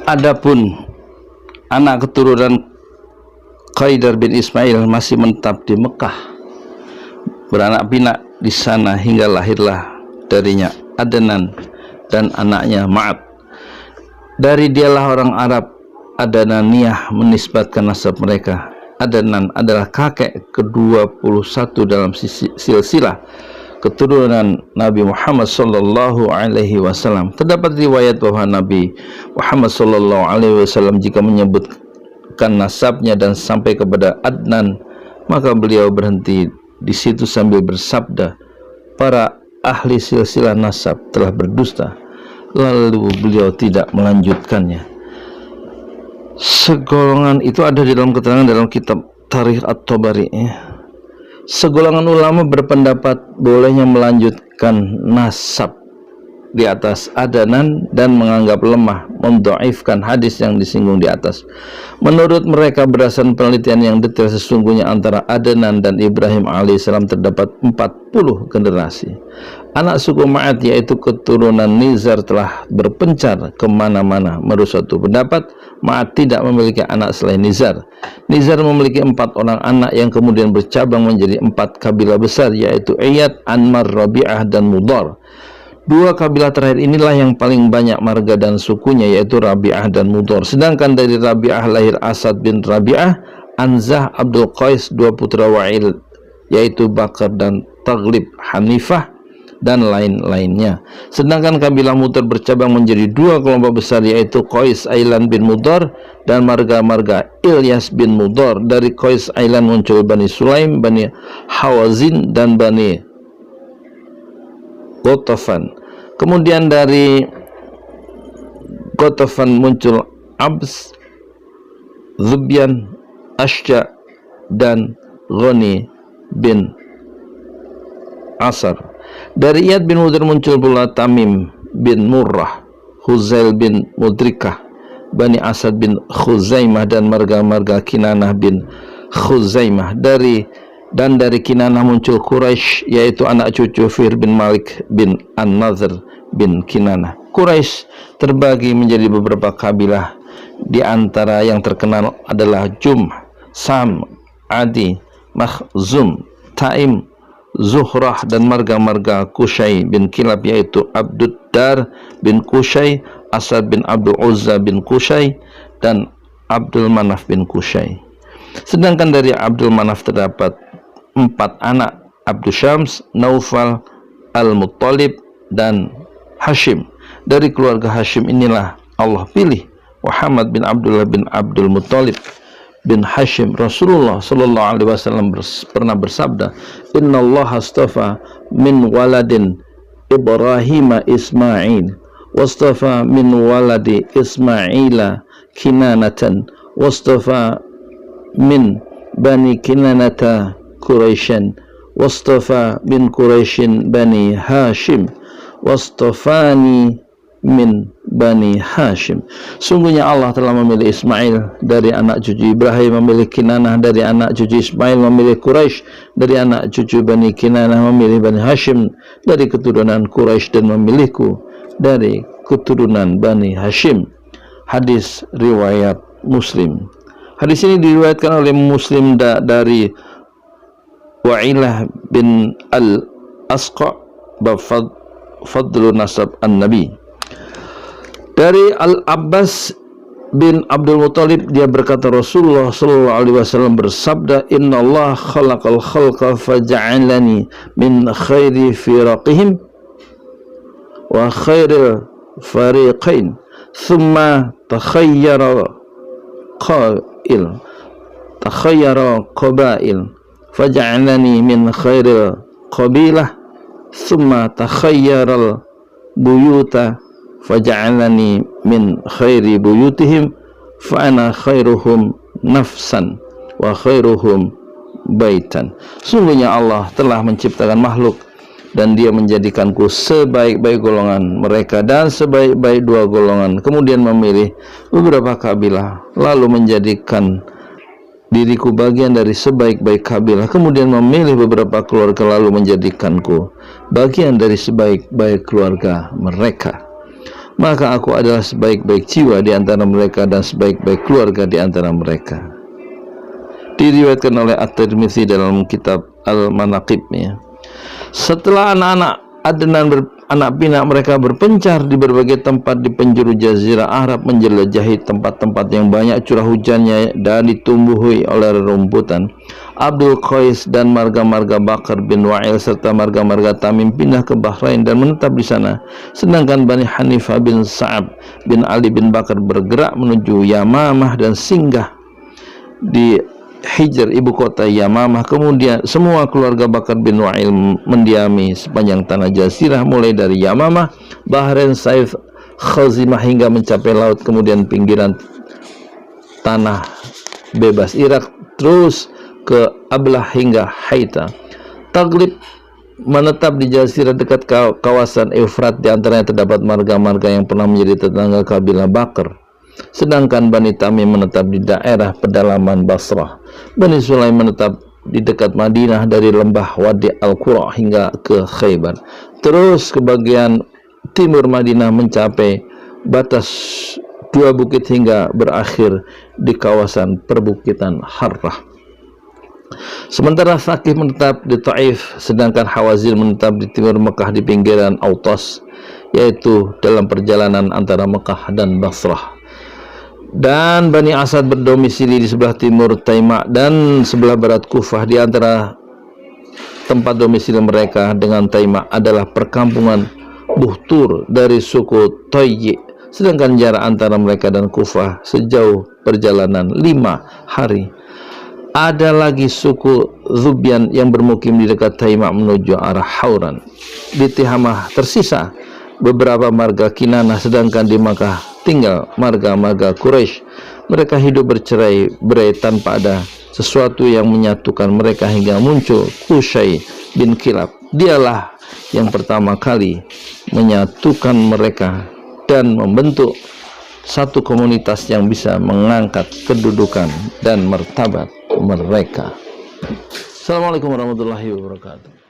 Adapun anak keturunan Qaidar bin Ismail masih menetap di Mekah, beranak pinak di sana hingga lahirlah darinya Adnan dan anaknya Ma'ad. Dari dialah orang Arab Adnaniyah menisbatkan nasab mereka. Adnan adalah kakek ke-21 dalam silsilah keturunan Nabi Muhammad sallallahu alaihi wasallam. Terdapat riwayat bahwa Nabi Muhammad sallallahu alaihi wasallam jika menyebutkan nasabnya dan sampai kepada Adnan, maka beliau berhenti di situ sambil bersabda, "Para ahli silsilah nasab telah berdusta." Lalu beliau tidak melanjutkannya. Segolongan itu ada di dalam keterangan dalam kitab Tarikh At-Tabari. Segolongan ulama berpendapat bolehnya melanjutkan nasab di atas Adnan dan menganggap lemah, mendhaifkan hadis yang disinggung di atas. Menurut mereka berdasarkan penelitian yang detail, sesungguhnya antara Adnan dan Ibrahim alaihissalam terdapat 40 generasi. Anak suku Ma'ad yaitu keturunan Nizar telah berpencar kemana-mana. Menurut suatu pendapat, Ma'ad tidak memiliki anak selain Nizar. Nizar memiliki 4 orang anak yang kemudian bercabang menjadi 4 kabilah besar, yaitu Iyad, Anmar, Rabi'ah, dan Mudhar. 2 kabilah terakhir inilah yang paling banyak marga dan sukunya, yaitu Rabi'ah dan Mudhar. Sedangkan dari Rabi'ah lahir Asad bin Rabi'ah, Anzah, Abdul Qais, 2 putra Wa'il, yaitu Bakar dan Taghlib, Hanifah, dan lain-lainnya. Sedangkan kabilah Mudhar bercabang menjadi 2 kelompok besar, yaitu Qais Ailan bin Mudhar dan marga-marga Ilyas bin Mudhar. Dari Qais Ailan muncul Bani Sulaim, Bani Hawazin, dan Bani Ghatafan. Kemudian dari Ghatafan muncul Abs, Zubyan, Ashja, dan Ghani bin Asar. Dari Iyad bin Mudhar muncul pula Tamim bin Murrah, Huzail bin Mudrikah, Bani Asad bin Khuzaimah, dan marga-marga Kinanah bin Khuzaimah. Dari Kinanah muncul Quraisy, yaitu anak cucu Fir bin Malik bin An-Nadhr bin Kinanah. Quraisy terbagi menjadi beberapa kabilah. Di antara yang terkenal adalah Jum, Sam, Adi, Makhzum, Taim, Zuhrah, dan marga-marga Qusay bin Kilab, yaitu Abduddar bin Qusay, Asad bin Abdul Uzza bin Qusay, dan Abdul Manaf bin Qusay. Sedangkan dari Abdul Manaf terdapat 4 anak, Abdul Syams, Naufal, Al-Muttalib, dan Hashim. Dari keluarga Hashim inilah Allah pilih Muhammad bin Abdullah bin Abdul Muttalib bin Hashim. Rasulullah sallallahu alaihi wasallam pernah bersabda, "Inna Allah astafa min waladin Ibrahim Ismail, wastafa min waladi Ismaila Kinanatan, wastafa min Bani Kinanata Quraisyan, wastafa bin Quraisyin Bani Hashim, wastafani min Bani Hashim." Sungguhnya Allah telah memilih Ismail dari anak cucu Ibrahim, memilih Kinanah dari anak cucu Ismail, memilih Quraisy dari anak cucu Bani Kinanah, memilih Bani Hashim dari keturunan Quraisy, dan memilihku dari keturunan Bani Hashim. Hadis riwayat Muslim. Hadis ini diriwayatkan oleh Muslim dari Wa'ilah bin Al-Asqa bab fadlu nasab an-Nabi. Dari Al-Abbas bin Abdul Muttalib, dia berkata, Rasulullah sallallahu alaihi wasallam bersabda, "Inna Allah khalaqal khalqa faja'alani min khairi firaqihim wa khairil fariqain, thumma takhayyara qabail faja'alani min khairil qabilah, thumma takhayyaral buyuta faja'alani min khairi buyutihim, fa ana khairuhum nafsan wa khairuhum baitan." Sungguhnya Allah telah menciptakan makhluk dan dia menjadikanku sebaik-baik golongan mereka dan sebaik-baik 2 golongan, kemudian memilih beberapa kabilah, lalu menjadikan diriku bagian dari sebaik-baik kabilah, kemudian memilih beberapa keluarga, lalu menjadikanku bagian dari sebaik-baik keluarga mereka. maka aku adalah sebaik-baik jiwa di antara mereka dan sebaik-baik keluarga di antara mereka. Diriwayatkan oleh At-Tirmidzi dalam kitab Al-Manaqibnya. Setelah anak-anak Adnan anak pinak mereka berpencar di berbagai tempat di penjuru Jazirah Arab, menjelajahi tempat-tempat yang banyak curah hujannya dan ditumbuhi oleh rerumputan, Abdul Qais dan marga-marga Bakar bin Wa'il serta marga-marga Tamim pindah ke Bahrain dan menetap di sana, sedangkan Bani Hanifah bin Sa'ab bin Ali bin Bakar bergerak menuju Yamamah dan singgah di Hijr, ibu kota Yamamah. Kemudian semua keluarga Bakar bin Wa'il mendiami sepanjang tanah Jazirah, mulai dari Yamamah, Bahrain, Saif, Khazimah hingga mencapai laut, kemudian pinggiran tanah bebas Irak, terus ke Ablah hingga Haita. Taglib menetap di Jazirah dekat kawasan Efrat, di antaranya terdapat marga-marga yang pernah menjadi tetangga kabilah Bakar. Sedangkan Bani Tamim menetap di daerah pedalaman Basrah. Bani Sulaim menetap di dekat Madinah dari lembah Wadi Al-Qura hingga ke Khaybar. Terus ke bagian timur Madinah mencapai batas dua bukit hingga berakhir di kawasan perbukitan Harrah. Sementara Thaqif menetap di Taif, sedangkan Hawazin menetap di timur Mekah di pinggiran Autas, yaitu dalam perjalanan antara Mekah dan Basrah. Dan Bani Asad berdomisili di sebelah timur Taima dan sebelah barat Kufah. Di antara tempat domisili mereka dengan Taima adalah perkampungan Buhtur dari suku Toyyi, sedangkan jarak antara mereka dan Kufah sejauh perjalanan 5 hari. Ada lagi suku Zubyan yang bermukim di dekat Taima menuju arah Hauran. Di Tihamah tersisa beberapa marga Kinanah, sedangkan di Makkah tinggal marga-marga Quraisy. Mereka hidup bercerai-berai tanpa ada sesuatu yang menyatukan mereka hingga muncul Qusay bin Kilab. Dialah yang pertama kali menyatukan mereka dan membentuk satu komunitas yang bisa mengangkat kedudukan dan martabat mereka. Assalamualaikum warahmatullahi wabarakatuh.